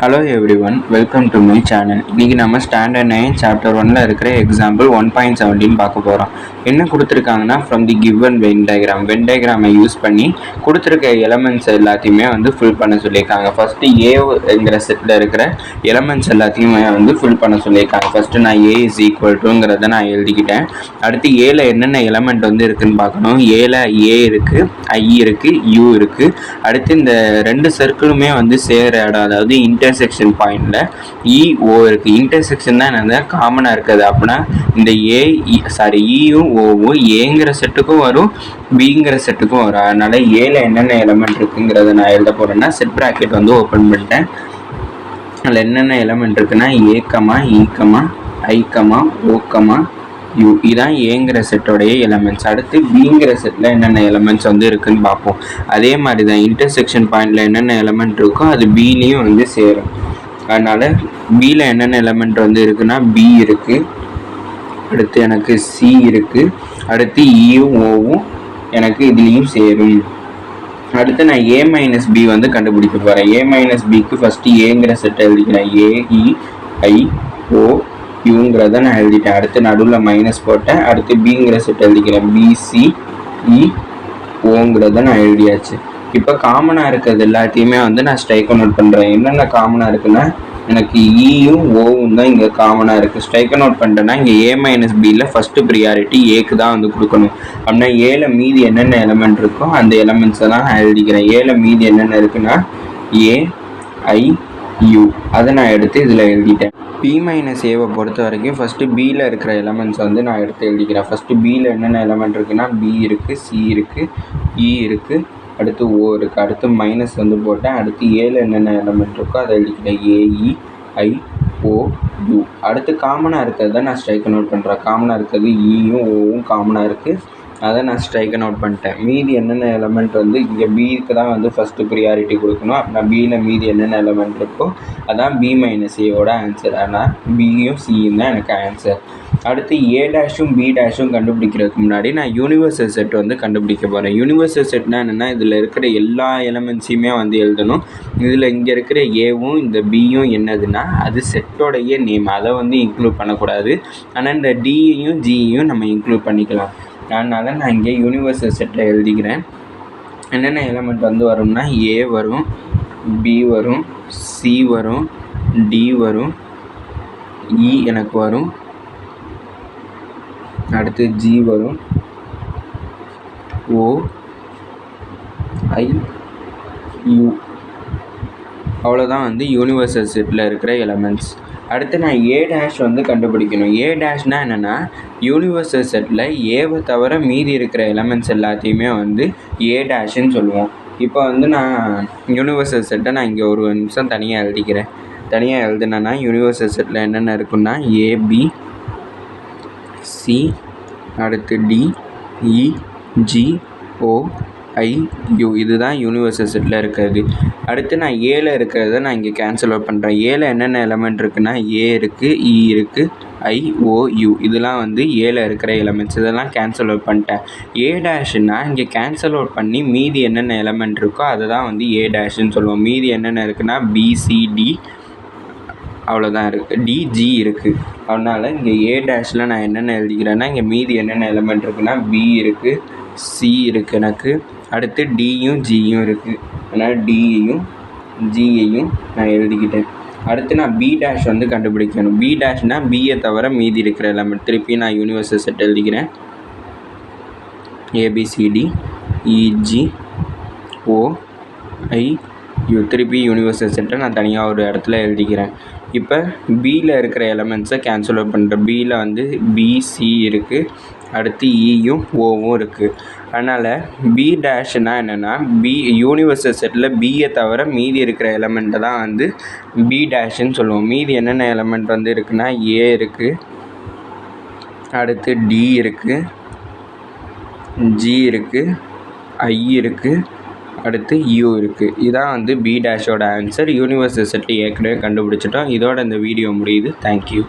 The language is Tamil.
Hello every one, welcome to my channel. இன்றைக்கி நம்ம ஸ்டாண்டர்ட் 9 சாப்டர் 1 இருக்கிற எக்ஸாம்பிள் 1.17 பார்க்க போகிறோம். என்ன கொடுத்துருக்காங்கன்னா, ஃப்ரம் தி கிவன் வென் டயக்ராமை யூஸ் பண்ணி கொடுத்துருக்க எலமெண்ட்ஸ் எல்லாத்தையுமே ஃபில் பண்ண சொல்லியிருக்காங்க. ஃபஸ்ட்டு ஏங்கிற செட்டில் இருக்கிற எலமெண்ட்ஸ் எல்லாத்தையுமே ஃபில் பண்ண சொல்லியிருக்காங்க. ஃபஸ்ட்டு நான் ஏ இஸ் ஈக்குவல் டுங்கிறத நான் எழுதிக்கிட்டேன். அடுத்து ஏல என்னென்ன எலமெண்ட் இருக்குதுன்னு பார்க்கணும். ஏல ஏ இருக்குது, ஐ இருக்குது, யூ இருக்குது. அடுத்து இந்த ரெண்டு சர்க்கிளுமே சேர இடம், அதாவது இன்டர்செக்ஷன் பாயிண்டில் இஓ இருக்குது. இன்டர்செக்ஷன் தான் என்னது காமனாக இருக்குது. அப்படின்னா இந்த இயும் ஓவும் ஏங்கிற செட்டுக்கும் வரும், பிங்கிற செட்டுக்கும் வரும். அதனால் ஏல என்னென்ன எலமெண்ட் இருக்குங்கிறத நான் எழுத போகிறேன்னா, செட் ப்ராக்கெட் ஓப்பன் பண்ணிட்டேன். அதில் என்னென்ன எலமெண்ட் இருக்குன்னா A comma, E comma, I comma, O comma, U. இதான் ஏங்கிற செட்டோடைய எலமெண்ட்ஸ். அடுத்து பிங்கிற செட்டில் என்னென்ன எலமெண்ட்ஸ் இருக்குன்னு பார்ப்போம். அதே மாதிரி தான் இன்டர்செக்ஷன் பாயிண்டில் என்னென்ன எலமெண்ட் இருக்கோ அது பிலையும் சேரும். அதனால் பியில் என்னென்ன எலமெண்ட் இருக்குன்னா பி இருக்குது, அடுத்து எனக்கு சி இருக்குது, அடுத்து இயும் ஓவும் எனக்கு இதுலேயும் சேரும். அடுத்து நான் ஏ மைனஸ் பி கண்டுபிடிக்க போகிறேன். ஏ மைனஸ் பிக்கு ஃபஸ்ட்டு ஏங்கிற செட்டை எழுதிக்கிறேன். ஏ, இ, ஐ, ஓ, யூங்கிறத நான் எழுதிட்டேன். அடுத்து நடுவில் மைனஸ் போட்டேன். அடுத்து பிங்கிற செட் எழுதிக்கிறேன். பிசி, இ, ஓங்கிறத நான் எழுதியாச்சு. இப்போ காமனாக இருக்கிறது எல்லாத்தையுமே நான் ஸ்ட்ரைக் நோட் பண்ணுறேன். என்னென்ன காமனாக இருக்குன்னா, எனக்கு இயும் ஓவும் தான் இங்கே காமனாக இருக்குது. ஸ்ட்ரைக் நோட் பண்ணிட்டேன்னா இங்கே ஏ மைனஸ் பியில் ஃபஸ்ட்டு ப்ரியாரிட்டி ஏக்கு தான் கொடுக்கணும். அப்படின்னா ஏல மீதி என்னென்ன எலமெண்ட் இருக்கோ அந்த எலமெண்ட்ஸை தான் நான் எழுதிக்கிறேன். ஏல மீதி என்னென்ன இருக்குன்னா ஏ, ஐ, யூ, அதை நான் எடுத்து இதில் எழுதிட்டேன். பி மைனஸ் ஏவை பொறுத்த வரைக்கும் ஃபஸ்ட்டு பியில் இருக்கிற எலமெண்ட்ஸ் நான் எடுத்து எழுதிக்கிறேன். ஃபஸ்ட்டு பியில் என்னென்ன எலமெண்ட் இருக்குன்னா பி இருக்குது, சி இருக்குது, இ இருக்குது, அடுத்து ஓ இருக்குது. அடுத்து மைனஸ் போட்டேன். அடுத்து ஏல என்னென்ன எலமெண்ட் இருக்கோ அதை எழுதிக்கிறேன். A E, I, O, U. அடுத்து காமனாக இருக்கிறத நான் ஸ்ட்ரைக் நோட் பண்ணுறேன். காமனாக இருக்கிறது இயும் ஓவும் காமனாக இருக்குது, அதை நான் ஸ்ட்ரைக்கை நோட் பண்ணிட்டேன். மீதி என்னென்ன எலமெண்ட் இங்கே பிக்கு தான் ஃபஸ்ட்டு ப்ரியாரிட்டி கொடுக்கணும். அப்படின்னா பியில் மீதி என்னென்ன எலமெண்ட் இருக்கோ அதான் பி மைனஸ் ஏவோட ஆன்சர். ஆனால் பியும் சியும் தான் எனக்கு ஆன்சர். அடுத்து ஏ டேஷும் பி டேஷும் கண்டுபிடிக்கிறதுக்கு முன்னாடி நான் யூனிவர்சல் செட் கண்டுபிடிக்க போகிறேன். யூனிவர்சல் செட்னா என்னென்னா, இதில் இருக்கிற எல்லா எலமெண்ட்ஸையுமே எழுதணும். இதில் இங்கே இருக்கிற ஏவும் இந்த பியும் என்னதுன்னா அது செட்டோடைய நேம், அதை இன்க்ளூட் பண்ணக்கூடாது. ஆனால் இந்த டியையும் ஜியையும் நம்ம இன்க்ளூட் பண்ணிக்கலாம். அதனால் நான் இங்கே யூனிவர்சல் செட்டில் எழுதிக்கிறேன். என்னென்ன எலமெண்ட் வரும்னா ஏ வரும், பி வரும், சி வரும், டி வரும், இ எனக்கு வரும், அடுத்து ஜி வரும், ஓ, ஐ, யூ. அவ்வளோதான் யூனிவர்சல் செட்டில் இருக்கிற எலமெண்ட்ஸ். அடுத்து நான் ஏ டேஷ் கண்டுபிடிக்கணும். ஏ டேஷ்னால் என்னென்னா, யூனிவர்சல் செட்டில் ஏவை தவிர மீதி இருக்கிற எலமெண்ட்ஸ் எல்லாத்தையுமே ஏ டேஷ்ன்னு சொல்லுவோம். இப்போ நான் யூனிவர்சல் செட்டை நான் இங்கே ஒரு நிமிஷம் தனியாக எழுதிக்கிறேன். தனியாக எழுதுனேன்னா யூனிவர்சல் செட்டில் என்னென்ன இருக்குன்னா ஏபி, சி, அடுத்து D, E, G, O, I, U. இதுதான் யூனிவர்சல் செட்டில் இருக்கிறது. அடுத்து நான் ஏல இருக்கிறத நான் இங்கே கேன்சல் அவுட் பண்ணுறேன். ஏல என்னென்ன எலமெண்ட் இருக்குன்னா ஏ இருக்குது, இ இருக்குது, ஐ, ஓ, யூ. இதெல்லாம் ஏல இருக்கிற எலமெண்ட்ஸ். இதெல்லாம் கேன்சல் அவுட் பண்ணிட்டேன். ஏ டேஷ்னா இங்கே கேன்சல் அவுட் பண்ணி மீதி என்னென்ன எலமெண்ட் இருக்கோ அதை தான் ஏ டேஷ்ன்னு சொல்லுவோம். மீதி என்னென்ன இருக்குன்னா பிசிடி, அவ்வளோதான் இருக்குது. டிஜி இருக்குது. அதனால் இங்கே ஏ டேஷில் நான் என்னென்ன எழுதிக்கிறேன்னா, இங்கே மீதி என்னென்ன எலமெண்ட் இருக்குன்னா பி இருக்குது, சி இருக்குது எனக்கு, அடுத்து டியும் ஜியும் இருக்குது. அதனால் டியையும் ஜியையும் நான் எழுதிக்கிட்டேன். அடுத்து நான் பி டேஷ் கண்டுபிடிக்கணும். பி டேஷ்னால் பியை தவிர மீதி இருக்கிற எலமெண்ட். திருப்பி நான் யூனிவர்சல் செட் எழுதிக்கிறேன். ABCD, EG, O, I, U. திருப்பி யூனிவர்சல் செட்டை நான் தனியாக ஒரு இடத்துல எழுதிக்கிறேன். இப்போ பியில் இருக்கிற எலமெண்ட்ஸை கேன்சல் அவுட் பண்ணுறேன். பியில் பிசி இருக்குது, அடுத்து இயும் ஓவும் இருக்குது. அதனால் பி டேஷ்னால் என்னென்னா, பி யூனிவர்சல் செட்டில் பியை தவிர மீதி இருக்கிற எலமெண்ட்டை தான் பி டேஷ்ன்னு சொல்லுவோம். மீதி என்னென்ன எலமெண்ட் இருக்குன்னா ஏ இருக்குது, அடுத்து டி இருக்குது, ஜி இருக்குது, ஐ இருக்குது, அடுத்து யூ இருக்குது. இதான் பி டேஷோட ஆன்சர். யூனிவர்சல் செட்டு ஏற்கனவே கண்டுபிடிச்சிட்டோம். இதோட இந்த வீடியோ முடியுது. தேங்க்யூ.